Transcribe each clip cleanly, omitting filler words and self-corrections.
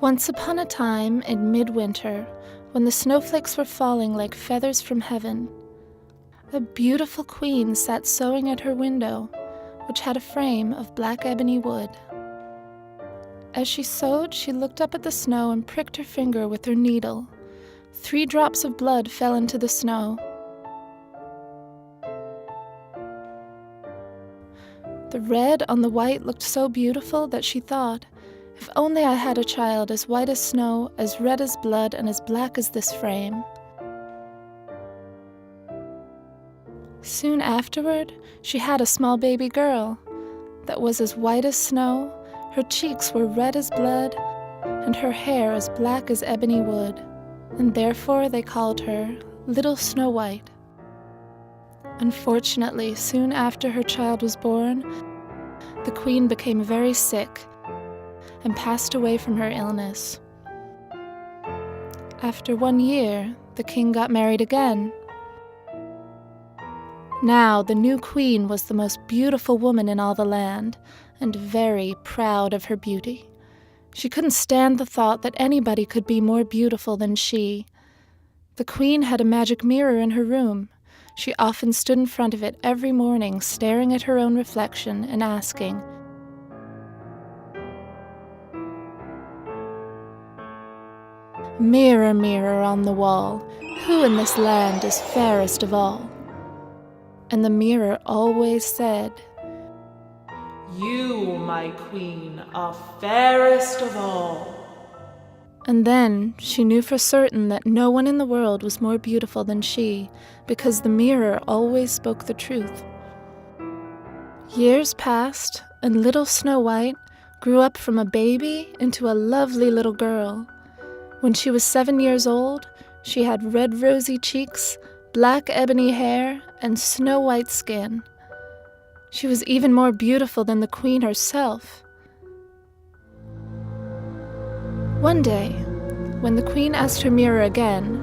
Once upon a time in midwinter, when the snowflakes were falling like feathers from heaven, a beautiful queen sat sewing at her window, which had a frame of black ebony wood. As she sewed, she looked up at the snow and pricked her finger with her needle. 3 drops of blood fell into the snow. The red on the white looked so beautiful that she thought, if only I had a child as white as snow, as red as blood, and as black as this frame. Soon afterward, she had a small baby girl that was as white as snow, her cheeks were red as blood, and her hair as black as ebony wood, and therefore they called her Little Snow White. Unfortunately, soon after her child was born, the queen became very sick and passed away from her illness. After 1 year, the king got married again. Now the new queen was the most beautiful woman in all the land, and very proud of her beauty. She couldn't stand the thought that anybody could be more beautiful than she. The queen had a magic mirror in her room. She often stood in front of it every morning, staring at her own reflection and asking, "Mirror, mirror on the wall, who in this land is fairest of all?" And the mirror always said, "You, my queen, are fairest of all." And then she knew for certain that no one in the world was more beautiful than she, because the mirror always spoke the truth. Years passed, and little Snow White grew up from a baby into a lovely little girl. When she was 7 years old, she had red rosy cheeks, black ebony hair, and snow-white skin. She was even more beautiful than the queen herself. One day, when the queen asked her mirror again,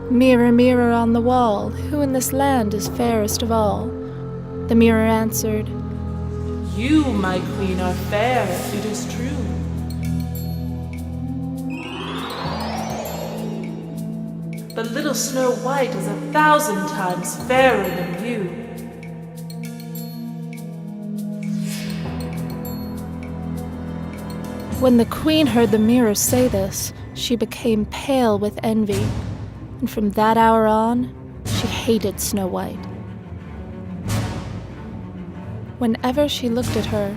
"Mirror, mirror on the wall, who in this land is fairest of all?" the mirror answered, "You, my queen, are fair, it is true. But little Snow White is 1,000 times fairer than you." When the queen heard the mirror say this, she became pale with envy, and from that hour on, she hated Snow White. Whenever she looked at her,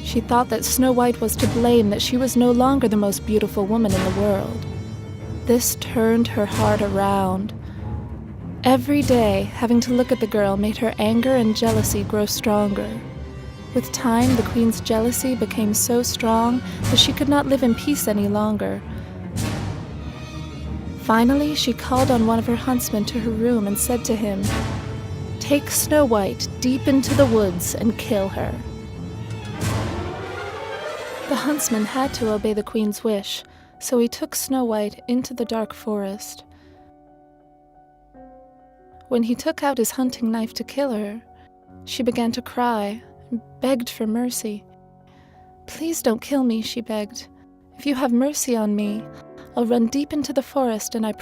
she thought that Snow White was to blame, that she was no longer the most beautiful woman in the world. This turned her heart around. Every day, having to look at the girl made her anger and jealousy grow stronger. With time, the queen's jealousy became so strong that she could not live in peace any longer. Finally, she called on one of her huntsmen to her room and said to him, "Take Snow White deep into the woods and kill her." The huntsman had to obey the queen's wish, so he took Snow White into the dark forest. When he took out his hunting knife to kill her, she began to cry and begged for mercy. "Please don't kill me," she begged. "If you have mercy on me, I'll run deep into the forest and I